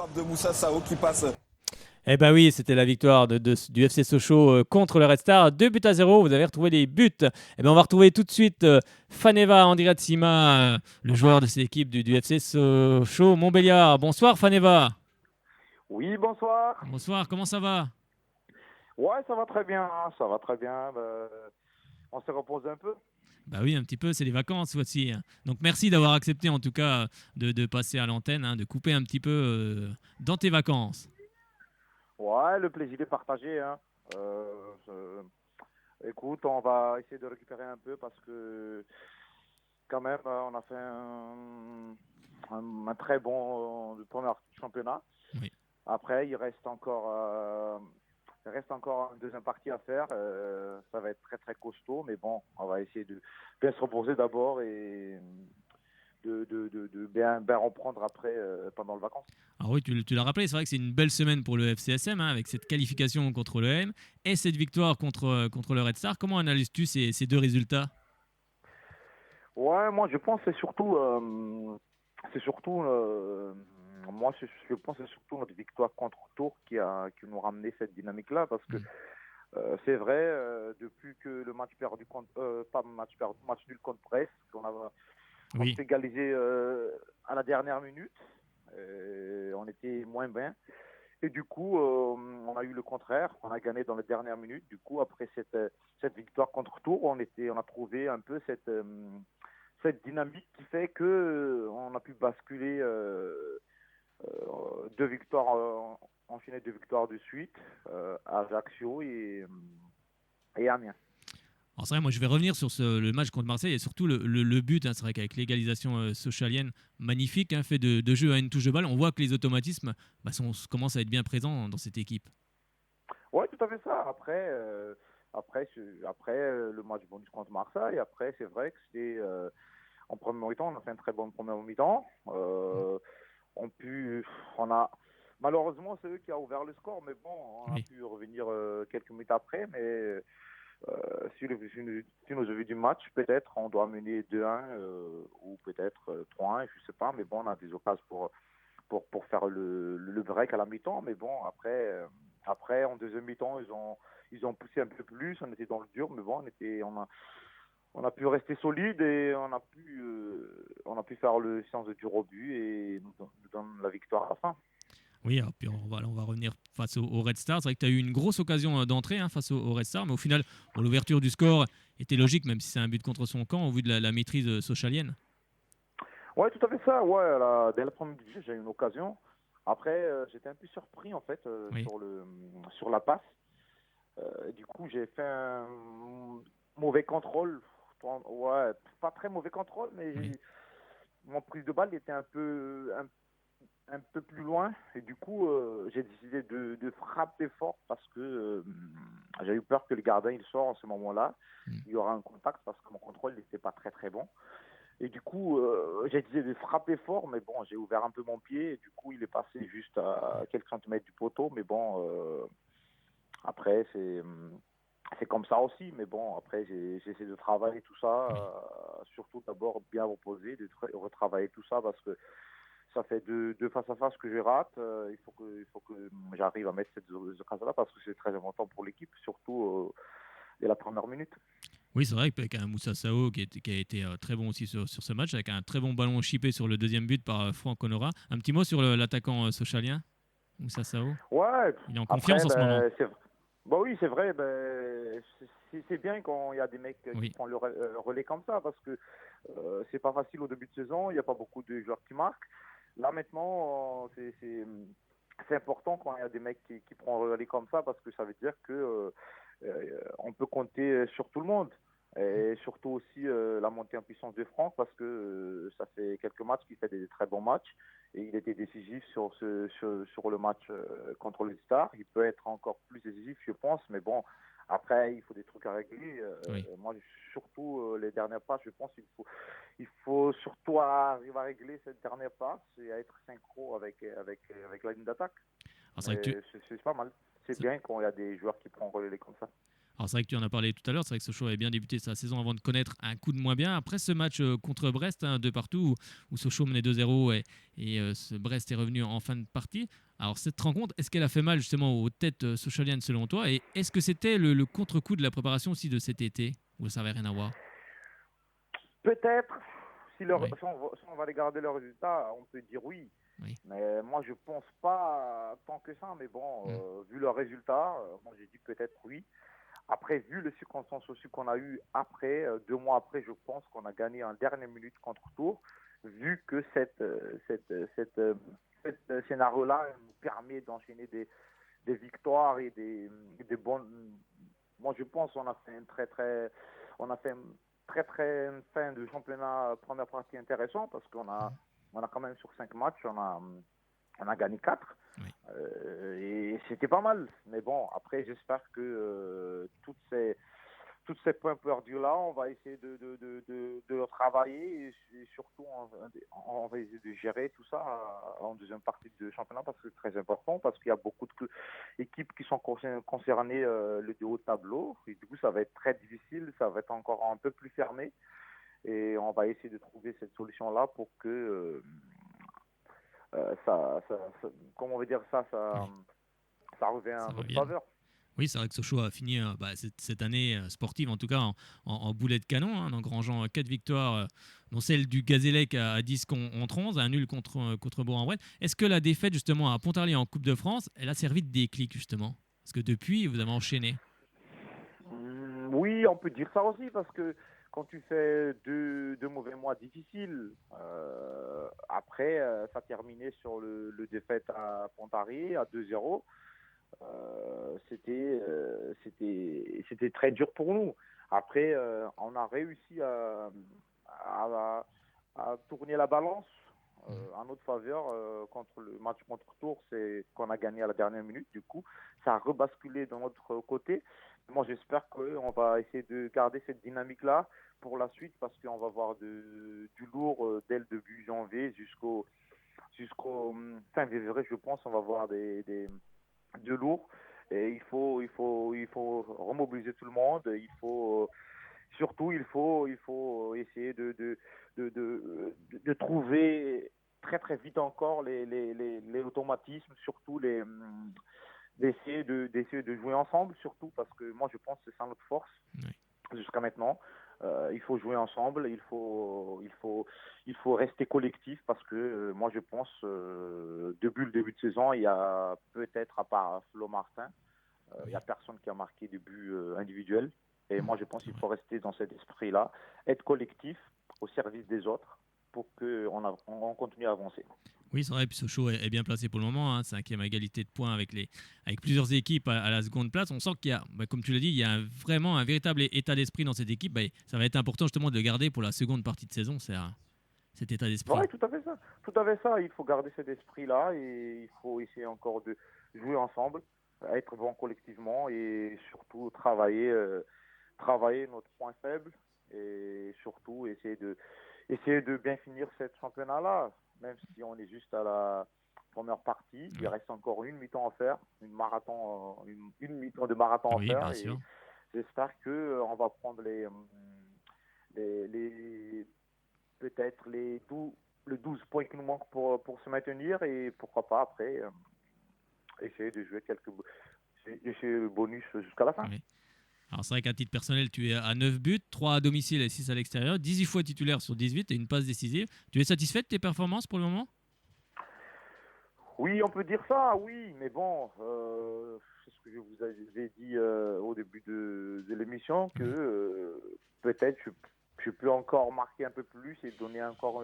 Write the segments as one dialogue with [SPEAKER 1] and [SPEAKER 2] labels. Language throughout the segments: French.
[SPEAKER 1] frappe de Moussa Sao qui passe.
[SPEAKER 2] Eh ben oui, c'était la victoire du FC Sochaux contre le Red Star. 2 buts à 0, vous avez retrouvé les buts. Eh ben on va retrouver tout de suite Faneva Andrea Tsima, le joueur de cette équipe du FC Sochaux Montbéliard. Bonsoir Faneva.
[SPEAKER 3] Oui, bonsoir.
[SPEAKER 2] Bonsoir, comment ça va?
[SPEAKER 3] Ouais, ça va très bien, hein, ça va très bien. On s'est reposé un peu.
[SPEAKER 2] Bah oui, un petit peu, c'est les vacances voici. Donc merci d'avoir accepté en tout cas de passer à l'antenne, de couper un petit peu dans tes vacances.
[SPEAKER 3] Ouais, le plaisir est partagé. Hein. Écoute, on va essayer de récupérer un peu parce que quand même, on a fait un très bon premier championnat.
[SPEAKER 2] Oui.
[SPEAKER 3] Après, il reste encore une deuxième partie à faire. Ça va être très très costaud, mais bon, on va essayer de bien se reposer d'abord et de bien reprendre après pendant les vacances.
[SPEAKER 2] Alors oui, tu l'as rappelé, c'est vrai que c'est une belle semaine pour le FCSM, avec cette qualification contre le M et cette victoire contre le Red Star. Comment analyses-tu ces deux résultats?
[SPEAKER 3] Ouais, moi je pense que je pense que c'est surtout notre victoire contre Tours qui nous a ramené cette dynamique-là parce que c'est vrai, depuis que le match perdu contre, pas match perdu, match nul contre Brest, on
[SPEAKER 2] Oui.
[SPEAKER 3] s'est égalisé à la dernière minute, on était moins bien. Et du coup, on a eu le contraire, on a gagné dans les dernières minutes. Du coup, après cette victoire contre Tours, on a trouvé un peu cette dynamique qui fait que on a pu basculer deux victoires enchaîner deux victoires de suite à Ajaccio et Amiens.
[SPEAKER 2] Alors c'est vrai, moi je vais revenir sur le match contre Marseille et surtout le but. C'est vrai qu'avec l'égalisation sochalienne magnifique, fait de jeu à une touche de balle, on voit que les automatismes commencent à être bien présents dans cette équipe.
[SPEAKER 3] Ouais, tout à fait ça. Après le match bonus contre Marseille, après c'est vrai que c'est en première mi-temps, on a fait une très bonne première mi-temps. On a malheureusement c'est eux qui a ouvert le score, mais bon, on a
[SPEAKER 2] Oui.
[SPEAKER 3] pu revenir quelques minutes après. Mais si nous vu du match, peut-être on doit mener 2-1 ou peut-être 3-1, je sais pas. Mais bon, on a des occasions pour faire le break à la mi-temps. Mais bon, après en deuxième mi-temps, ils ont poussé un peu plus. On était dans le dur, mais bon, on a pu rester solide et on a pu faire le séance de tir au but et nous donne la victoire à la fin.
[SPEAKER 2] Oui, alors, puis on va revenir face au Red Star. C'est vrai que tu as eu une grosse occasion d'entrée face au Red Star, mais au final, l'ouverture du score était logique, même si c'est un but contre son camp, au vu de la maîtrise sochalienne.
[SPEAKER 3] Ouais, tout à fait ça. Ouais, dès le premier budget, j'ai eu une occasion. Après, j'étais un peu surpris en fait
[SPEAKER 2] Oui.
[SPEAKER 3] sur la passe. Du coup, j'ai fait un mauvais contrôle. Ouais, pas très mauvais contrôle, mais
[SPEAKER 2] Oui.
[SPEAKER 3] mon prise de balle était un peu plus loin. Et du coup, j'ai décidé de frapper fort parce que j'ai eu peur que le gardien il sort en ce moment-là. Il y aura un contact parce que mon contrôle n'était pas très très bon. Et du coup, j'ai décidé de frapper fort, mais bon, j'ai ouvert un peu mon pied. Et du coup, il est passé juste à quelques centimètres du poteau. Mais bon, après, c'est comme ça aussi. Mais bon, après, j'ai essayé de travailler tout ça. Surtout d'abord bien reposer, de retravailler tout ça parce que ça fait deux face à face que je rate. Il faut que j'arrive à mettre cette occasion-là parce que c'est très important pour l'équipe, surtout dès la première minute.
[SPEAKER 2] Oui, c'est vrai qu'avec un Moussa Sao qui a été très bon aussi sur ce match, avec un très bon ballon chippé sur le deuxième but par Franck Honora. Un petit mot sur l'attaquant sochalien, Moussa Sao.
[SPEAKER 3] Ouais,
[SPEAKER 2] Il est en confiance
[SPEAKER 3] après,
[SPEAKER 2] en ce moment.
[SPEAKER 3] oui, c'est vrai. C'est bien quand il y a des mecs qui
[SPEAKER 2] Oui.
[SPEAKER 3] prennent le relais comme ça parce que c'est pas facile au début de saison. Il n'y a pas beaucoup de joueurs qui marquent. Là, maintenant, c'est important quand il y a des mecs qui prennent le relais comme ça parce que ça veut dire que on peut compter sur tout le monde. Et surtout aussi la montée en puissance de Franck parce que ça fait quelques matchs qu'il fait des très bons matchs et il était décisif sur le match contre le Star. Il peut être encore plus décisif, je pense, mais bon, après, il faut des trucs à régler.
[SPEAKER 2] Oui.
[SPEAKER 3] Moi, surtout les dernières passes, je pense qu'il faut surtout arriver à régler cette dernière passe et à être synchro avec la ligne d'attaque.
[SPEAKER 2] Alors, c'est vrai que
[SPEAKER 3] Mais c'est pas mal. C'est bien quand il y a des joueurs qui prennent relais comme ça.
[SPEAKER 2] Alors c'est vrai que tu en as parlé tout à l'heure, c'est vrai que Sochaux avait bien débuté sa saison avant de connaître un coup de moins bien. Après ce match contre Brest, de partout, où Sochaux menait 2-0 et Brest est revenu en fin de partie. Alors cette rencontre, est-ce qu'elle a fait mal justement aux têtes sochaliennes selon toi? Et est-ce que c'était le contre-coup de la préparation aussi de cet été? Ou ça n'avait rien à voir?
[SPEAKER 3] Peut-être,
[SPEAKER 2] Oui,
[SPEAKER 3] si on va regarder le résultat, on peut dire oui.
[SPEAKER 2] oui.
[SPEAKER 3] Mais moi, je pense pas tant que ça. Mais bon,
[SPEAKER 2] Hmm.
[SPEAKER 3] vu le résultat, moi, j'ai dit peut-être oui. Après, vu les circonstances aussi qu'on a eues après, 2 mois après, je pense qu'on a gagné en dernière minute contre Tours, vu que cette scénario-là nous permet d'enchaîner des victoires et des bonnes. Moi, je pense qu'on a fait on a fait une très fin de championnat première partie intéressant parce on a quand même sur 5 matchs, on a gagné 4.
[SPEAKER 2] Oui.
[SPEAKER 3] Et c'était pas mal. Mais bon, après, j'espère que toutes ces points perdus là, on va essayer de le travailler et surtout on va essayer de gérer tout ça en deuxième partie de championnat parce que c'est très important parce qu'il y a beaucoup d'équipes qui sont concernées le haut de tableau et du coup ça va être très difficile, ça va être encore un peu plus fermé et on va essayer de trouver cette solution là pour que comment on va dire
[SPEAKER 2] Oui,
[SPEAKER 3] ça revient
[SPEAKER 2] ça
[SPEAKER 3] en notre
[SPEAKER 2] revienne.
[SPEAKER 3] faveur.
[SPEAKER 2] Oui, c'est vrai que Sochaux a fini cette année sportive, en tout cas en boulet de canon, en engrangeant 4 victoires, dont celle du Gazélec à 10 contre 11, un nul contre Bourg-en-Bresse. Est-ce que la défaite justement à Pontarlier en Coupe de France, elle a servi de déclic justement? Parce que depuis, vous avez enchaîné.
[SPEAKER 3] Oui, on peut dire ça aussi parce que quand tu fais deux mauvais mois difficiles, après, ça terminait sur le défaite à Pontarlier à 2-0. C'était très dur pour nous. Après, on a réussi à, à tourner la balance
[SPEAKER 2] Mm.
[SPEAKER 3] en notre faveur contre le match contre Tours, c'est qu'on a gagné à la dernière minute. Du coup, ça a rebasculé de notre côté. Moi, j'espère qu'on va essayer de garder cette dynamique-là pour la suite parce qu'on va voir du lourd dès le début janvier jusqu'au fin février, je pense. On va voir de lourd. Et il faut remobiliser tout le monde. Surtout, il faut essayer de trouver très vite encore les automatismes, surtout d'essayer de jouer ensemble, surtout parce que moi je pense que c'est ça notre force
[SPEAKER 2] Oui.
[SPEAKER 3] jusqu'à maintenant. Il faut jouer ensemble, il faut rester collectif parce que moi je pense depuis le début de saison, il y a peut-être à part Flo Martin, il n'y a
[SPEAKER 2] Oui.
[SPEAKER 3] personne qui a marqué des buts individuels. Et
[SPEAKER 2] Mm.
[SPEAKER 3] moi je pense
[SPEAKER 2] C'est
[SPEAKER 3] qu'il
[SPEAKER 2] vrai.
[SPEAKER 3] faut rester dans cet esprit-là, être collectif au service des autres pour qu'on continue à avancer.
[SPEAKER 2] Oui, c'est vrai, puis Sochaux est bien placé pour le moment, hein, cinquième à égalité de points avec plusieurs équipes à la seconde place. On sent qu'il y a, comme tu l'as dit, il y a vraiment un véritable état d'esprit dans cette équipe. Ça va être important justement de le garder pour la seconde partie de saison, cet état d'esprit.
[SPEAKER 3] Oui, tout à fait ça. Tout à fait ça. Il faut garder cet esprit-là et il faut essayer encore de jouer ensemble, être bon collectivement et surtout travailler notre point faible et surtout essayer de bien finir cette championnat-là, même si on est juste à la première partie. Il
[SPEAKER 2] Oui,
[SPEAKER 3] reste encore une mi-temps à faire, une mi-temps de marathon à
[SPEAKER 2] oui,
[SPEAKER 3] faire
[SPEAKER 2] bien sûr.
[SPEAKER 3] et j'espère que on va prendre les peut-être le 12 points qui nous manquent pour se maintenir et pourquoi pas après essayer de jouer essayer le bonus jusqu'à la fin.
[SPEAKER 2] Oui. Alors c'est vrai qu'à titre personnel, tu es à 9 buts, 3 à domicile et 6 à l'extérieur, 18 fois titulaire sur 18 et une passe décisive. Tu es satisfait de tes performances pour le moment?
[SPEAKER 3] Oui, on peut dire ça, oui, mais bon, c'est ce que je vous avais dit au début de l'émission, que
[SPEAKER 2] Oui.
[SPEAKER 3] peut-être je peux encore marquer un peu plus et donner encore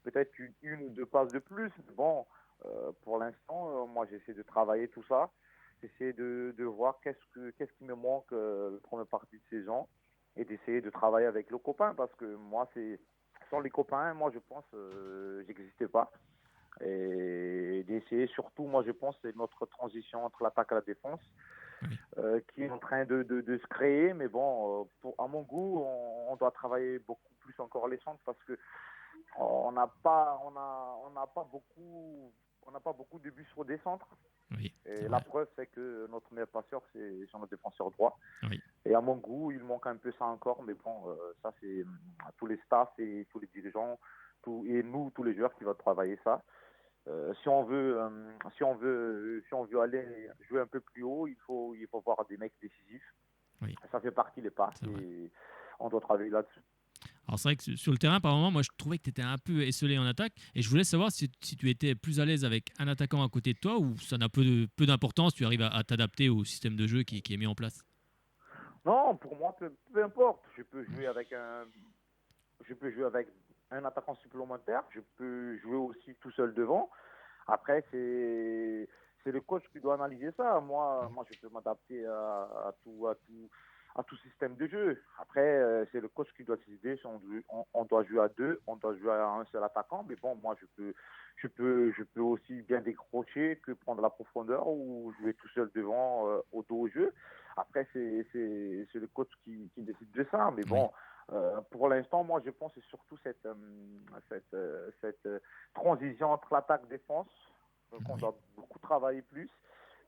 [SPEAKER 3] peut-être une ou deux passes de plus. Mais bon, pour l'instant, moi j'essaie de travailler tout ça, j'essaie de voir qu'est-ce qui me manque la première partie de saison et d'essayer de travailler avec le copain parce que moi, sans les copains, moi je pense, j'existais pas et d'essayer surtout, moi je pense, c'est notre transition entre l'attaque et la défense
[SPEAKER 2] Oui.
[SPEAKER 3] qui est en train de se créer. Mais bon, à mon goût, on doit travailler beaucoup plus encore les centres parce que on n'a pas beaucoup de buts sur des centres.
[SPEAKER 2] Oui, c'est
[SPEAKER 3] Et la
[SPEAKER 2] vrai.
[SPEAKER 3] preuve, c'est que notre meilleur passeur, c'est notre défenseur droit.
[SPEAKER 2] Oui,
[SPEAKER 3] Et à mon goût, il manque un peu ça encore, mais bon, ça, c'est tous les staffs et tous les dirigeants, et nous, tous les joueurs qui vont travailler ça. Si on veut aller jouer un peu plus haut, il faut voir des mecs décisifs.
[SPEAKER 2] oui,
[SPEAKER 3] Ça fait partie des passes
[SPEAKER 2] c'est vrai.
[SPEAKER 3] et on doit travailler là-dessus.
[SPEAKER 2] Alors c'est vrai que sur le terrain, par moment, moi je trouvais que tu étais un peu esselé en attaque et je voulais savoir si tu étais plus à l'aise avec un attaquant à côté de toi ou ça n'a peu d'importance, tu arrives à t'adapter au système de jeu qui est mis en place.
[SPEAKER 3] Non, pour moi, peu importe. Je peux jouer avec un attaquant supplémentaire. Je peux jouer aussi tout seul devant. Après, c'est le coach qui doit analyser ça. Moi, je peux m'adapter à tout système de jeu. Après, c'est le coach qui doit décider si on doit jouer à deux, on doit jouer à un seul attaquant. Mais bon, moi, je peux aussi bien décrocher que prendre la profondeur ou jouer tout seul devant au dos au jeu. Après, c'est le coach qui décide de ça. Mais
[SPEAKER 2] Oui,
[SPEAKER 3] bon, pour l'instant, moi, je pense que c'est surtout cette transition entre l'attaque et défense qu'on
[SPEAKER 2] oui,
[SPEAKER 3] doit beaucoup travailler plus.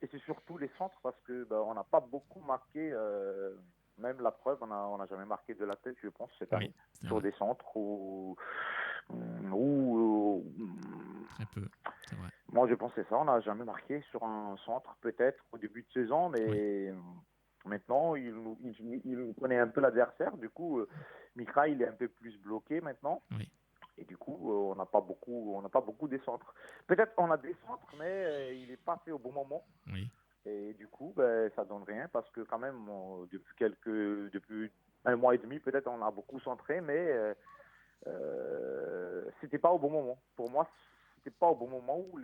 [SPEAKER 3] Et c'est surtout les centres parce que on n'a pas beaucoup marqué, même la preuve, on n'a jamais marqué de la tête, je pense, cette
[SPEAKER 2] oui,
[SPEAKER 3] année,
[SPEAKER 2] c'est
[SPEAKER 3] sur
[SPEAKER 2] vrai.
[SPEAKER 3] des centres où
[SPEAKER 2] Très peu, c'est vrai.
[SPEAKER 3] moi je pense que c'est ça, on n'a jamais marqué sur un centre, peut-être au début de saison,
[SPEAKER 2] Oui,
[SPEAKER 3] mais maintenant il connaît un peu l'adversaire. Du coup, Mika, il est un peu plus bloqué maintenant.
[SPEAKER 2] oui,
[SPEAKER 3] Et du coup, on n'a pas beaucoup des centres. Peut-être on a des centres, mais il n'est pas fait au bon moment.
[SPEAKER 2] oui.
[SPEAKER 3] Et du coup, ça donne rien parce que quand même, depuis un mois et demi, peut-être on a beaucoup centré, mais c'était pas au bon moment. Pour moi, c'était pas au bon moment où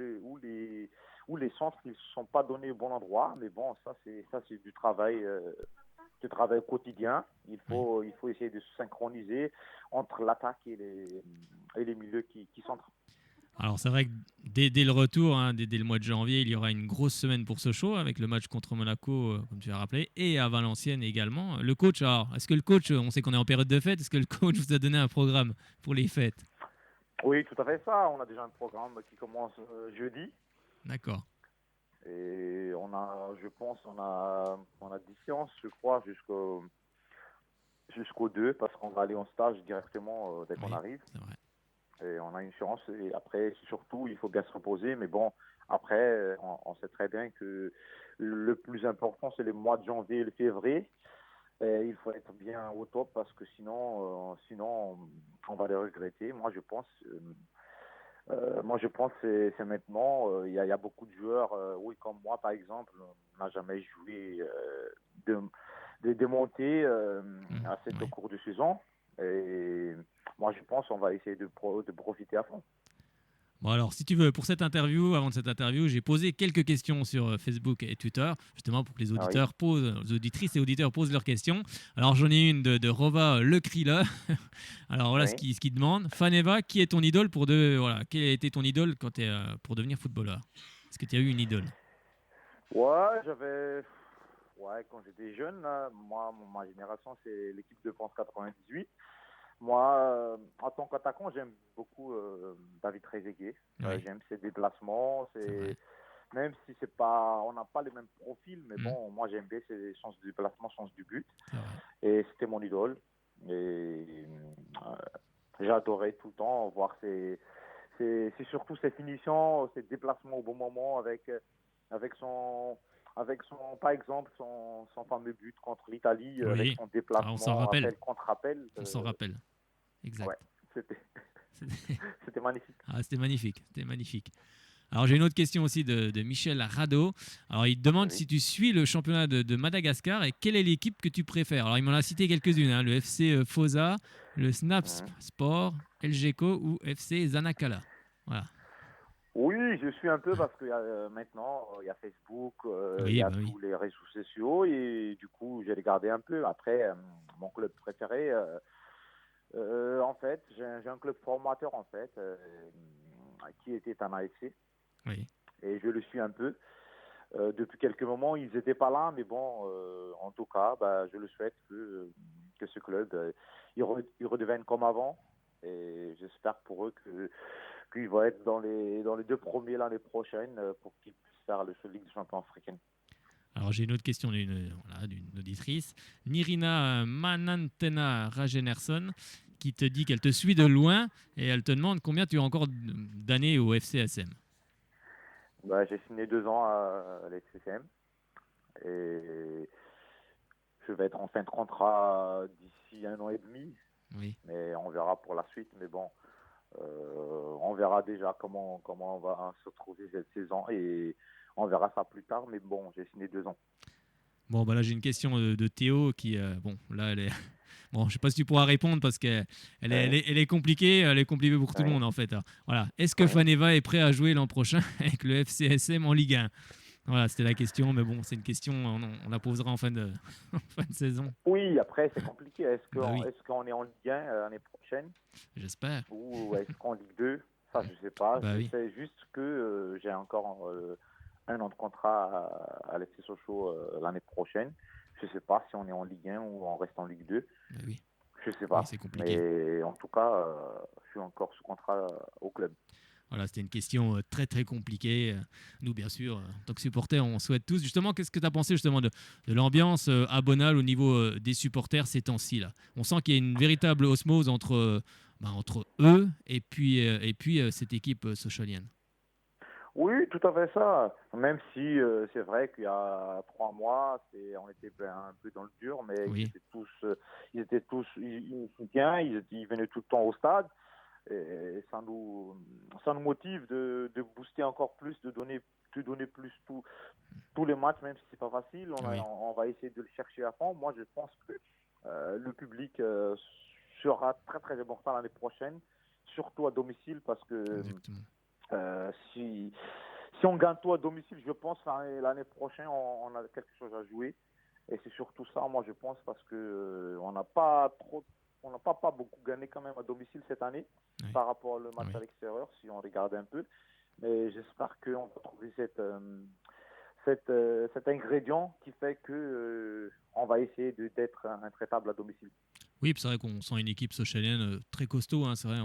[SPEAKER 3] les centres ne sont pas donnés au bon endroit. Mais bon, ça c'est du travail quotidien. Il
[SPEAKER 2] Oui.
[SPEAKER 3] faut, il faut essayer de se synchroniser entre l'attaque et les milieux qui centrent.
[SPEAKER 2] Alors c'est vrai que dès le retour, hein, dès le mois de janvier, il y aura une grosse semaine pour Sochaux avec le match contre Monaco, comme tu as rappelé, et à Valenciennes également. Le coach, alors, est-ce que le coach, on sait qu'on est en période de fête, est-ce que le coach vous a donné un programme pour les fêtes?
[SPEAKER 3] Oui, tout à fait ça. On a déjà un programme qui commence jeudi.
[SPEAKER 2] D'accord.
[SPEAKER 3] Et je pense, on a 10 séances, je crois, jusqu'au 2, parce qu'on va aller en stage directement dès qu'on
[SPEAKER 2] Oui,
[SPEAKER 3] arrive.
[SPEAKER 2] c'est vrai.
[SPEAKER 3] Et on a une séance. Et après, surtout, il faut bien se reposer. Mais bon, après, on sait très bien que le plus important, c'est les mois de janvier et le février. Et il faut être bien au top parce que sinon, on va les regretter. Moi, je pense que c'est maintenant. Il y a beaucoup de joueurs, oui, comme moi, par exemple, on n'a jamais joué de, de montées assez au
[SPEAKER 2] Oui.
[SPEAKER 3] cours de saison. Et moi, je pense qu'on va essayer de profiter à fond.
[SPEAKER 2] Bon alors, si tu veux, pour cette interview, avant de cette interview, j'ai posé quelques questions sur Facebook et Twitter, justement pour que les
[SPEAKER 3] Ah oui.
[SPEAKER 2] auditeurs posent, les auditrices et auditeurs posent leurs questions. Alors j'en ai une de Rova Le Kriller. Alors voilà
[SPEAKER 3] Oui.
[SPEAKER 2] ce qu'il demande. Faneva, qui est ton idole voilà, quel a été ton idole pour devenir footballeur? Est-ce que tu as eu une idole?
[SPEAKER 3] Ouais, ouais, quand j'étais jeune, là, moi, ma génération, c'est l'équipe de France 98. Moi, en tant qu'attaquant, j'aime beaucoup David Trezeguet.
[SPEAKER 2] Oui,
[SPEAKER 3] J'aime ses déplacements.
[SPEAKER 2] c'est vrai.
[SPEAKER 3] Même si c'est pas, on n'a pas les mêmes profils, mais
[SPEAKER 2] Hmm,
[SPEAKER 3] bon, moi j'aime bien ses sens de déplacement, sens du but.
[SPEAKER 2] c'est vrai.
[SPEAKER 3] Et c'était mon idole. Et j'adorais tout le temps voir c'est surtout ses finitions, ses déplacements au bon moment avec son, par exemple, son fameux but contre l'Italie, avec
[SPEAKER 2] Oui,
[SPEAKER 3] son
[SPEAKER 2] ah, on s'en
[SPEAKER 3] déplacement,
[SPEAKER 2] rappelle.
[SPEAKER 3] appel contre appel.
[SPEAKER 2] On s'en rappelle.
[SPEAKER 3] Ouais,
[SPEAKER 2] Exact.
[SPEAKER 3] c'était,
[SPEAKER 2] C'était
[SPEAKER 3] c'était magnifique.
[SPEAKER 2] ah, c'était magnifique. C'était magnifique. Alors j'ai une autre question aussi de Michel Rado. Alors il te demande
[SPEAKER 3] Oui.
[SPEAKER 2] si tu suis le championnat de Madagascar et quelle est l'équipe que tu préfères. Alors il m'en a cité quelques-unes, hein, le FC Fosa, le Snaps
[SPEAKER 3] Mhm.
[SPEAKER 2] Sport, LGco ou FC Zanakala. Voilà.
[SPEAKER 3] Oui, je suis un peu parce que maintenant, il y a Facebook, il y
[SPEAKER 2] Oui,
[SPEAKER 3] a
[SPEAKER 2] bah oui.
[SPEAKER 3] tous les réseaux sociaux et du coup, j'ai regardé un peu. Après, mon club préféré, en fait, j'ai un club formateur en fait qui était un AFC
[SPEAKER 2] Oui,
[SPEAKER 3] et je le suis un peu. Depuis quelques moments, ils n'étaient pas là, mais bon, en tout cas, bah, je le souhaite que ce club il redevienne comme avant. Et j'espère pour eux qu'ils vont être dans les deux premiers l'année prochaine pour qu'ils puissent faire le Ligue des Champions africaine.
[SPEAKER 2] Alors j'ai une autre question d'une auditrice, Nirina Manantena Rajenerson, qui te dit qu'elle te suit de loin et elle te demande combien tu as encore d'années au FCSM.
[SPEAKER 3] Bah, j'ai signé 2 ans à l'FCSM et je vais être en fin de contrat d'ici 1 an et demi,
[SPEAKER 2] Oui.
[SPEAKER 3] mais on verra pour la suite. Mais bon, on verra déjà comment on va se retrouver cette saison et on verra ça plus tard. Mais bon, j'ai signé 2 ans.
[SPEAKER 2] Bon, bah là j'ai une question de Théo qui, bon, là elle est... Bon, je sais pas si tu pourras répondre parce qu'elle
[SPEAKER 3] Ouais,
[SPEAKER 2] elle est compliquée, elle est compliquée pour tout le
[SPEAKER 3] ouais,
[SPEAKER 2] monde en fait. Alors, voilà. Est-ce que
[SPEAKER 3] ouais.
[SPEAKER 2] Faneva est prêt à jouer l'an prochain avec le FCSM en Ligue 1? Voilà, c'était la question, mais bon, c'est une question, on la posera en fin de, en fin de saison.
[SPEAKER 3] Oui, après c'est compliqué.
[SPEAKER 2] Bah oui,
[SPEAKER 3] Est-ce qu'on est en Ligue 1 l'année prochaine
[SPEAKER 2] j'espère.
[SPEAKER 3] ou est-ce qu'en Ligue 2? Ça, je sais pas.
[SPEAKER 2] Bah
[SPEAKER 3] Je
[SPEAKER 2] oui,
[SPEAKER 3] sais juste que j'ai encore 1 an de contrat à l'FC Sochaux l'année prochaine. Je sais pas si on est en Ligue 1 ou on reste en Ligue 2.
[SPEAKER 2] bah oui,
[SPEAKER 3] Je sais
[SPEAKER 2] oui,
[SPEAKER 3] pas.
[SPEAKER 2] c'est compliqué.
[SPEAKER 3] Mais en tout cas, je suis encore sous contrat au club.
[SPEAKER 2] Voilà, c'était une question très très compliquée. Nous, bien sûr, en tant que supporters, on souhaite tous. Justement, qu'est-ce que tu as pensé justement de l'ambiance à Bonal au niveau des supporters ces temps-ci là? On sent qu'il y a une véritable osmose entre eux et puis cette équipe sochalienne.
[SPEAKER 3] Oui, tout à fait ça. Même si c'est vrai qu'il y a 3 mois, on était un peu dans le dur, mais
[SPEAKER 2] Oui,
[SPEAKER 3] ils étaient tous, ils nous soutiennent, ils venaient tout le temps au stade, et ça nous motive de booster encore plus, de donner plus tous les matchs, même si c'est pas facile.
[SPEAKER 2] oui,
[SPEAKER 3] On va essayer de le chercher à fond. Moi, je pense que le public sera très très important l'année prochaine, surtout à domicile, parce que
[SPEAKER 2] exactement.
[SPEAKER 3] si on gagne tout à domicile, je pense que l'année prochaine, on a quelque chose à jouer. Et c'est surtout ça, moi, je pense, parce que on n'a pas beaucoup gagné quand même à domicile cette année
[SPEAKER 2] Oui,
[SPEAKER 3] par rapport au match à
[SPEAKER 2] oui.
[SPEAKER 3] l'extérieur, si on regarde un peu. Mais j'espère qu'on va trouver cet ingrédient qui fait que on va essayer d'être intraitable à domicile.
[SPEAKER 2] Oui, puis c'est vrai qu'on sent une équipe sochalienne très costaud. Hein, c'est vrai,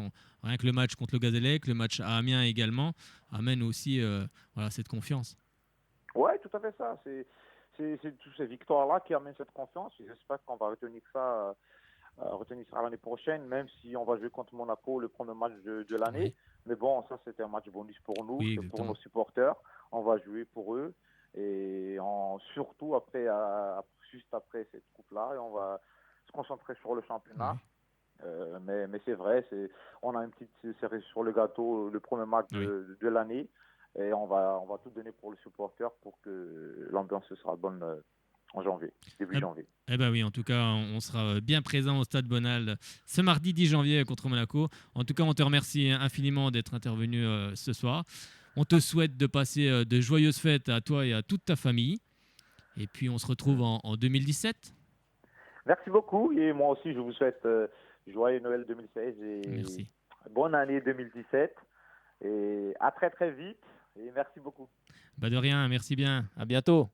[SPEAKER 2] rien que le match contre le Gazélec, le match à Amiens également, amène aussi voilà, cette confiance.
[SPEAKER 3] Ouais, tout à fait ça. C'est toutes ces victoires-là qui amènent cette confiance. J'espère qu'on va retenir ça l'année prochaine, même si on va jouer contre Monaco le premier match de l'année.
[SPEAKER 2] Oui,
[SPEAKER 3] Mais bon, ça, c'était un match bonus pour nous,
[SPEAKER 2] oui,
[SPEAKER 3] c'est pour nos
[SPEAKER 2] exactement.
[SPEAKER 3] supporters. On va jouer pour eux. Et surtout, juste après cette coupe-là, et on va se concentrer sur le championnat.
[SPEAKER 2] Oui,
[SPEAKER 3] Mais c'est vrai, on a une petite série sur le gâteau, le premier match
[SPEAKER 2] oui.
[SPEAKER 3] de l'année. Et on va tout donner pour le supporter pour que l'ambiance sera bonne en janvier, début
[SPEAKER 2] Eh,
[SPEAKER 3] janvier.
[SPEAKER 2] eh ben oui, en tout cas, on sera bien présent au Stade Bonal ce mardi 10 janvier contre Monaco. En tout cas, on te remercie infiniment d'être intervenu ce soir. On te souhaite de passer de joyeuses fêtes à toi et à toute ta famille. Et puis, on se retrouve en 2017.
[SPEAKER 3] Merci beaucoup et moi aussi je vous souhaite joyeux Noël 2016 et
[SPEAKER 2] Merci.
[SPEAKER 3] bonne année 2017 et à très très vite et merci beaucoup.
[SPEAKER 2] Bah de rien, merci bien. À bientôt.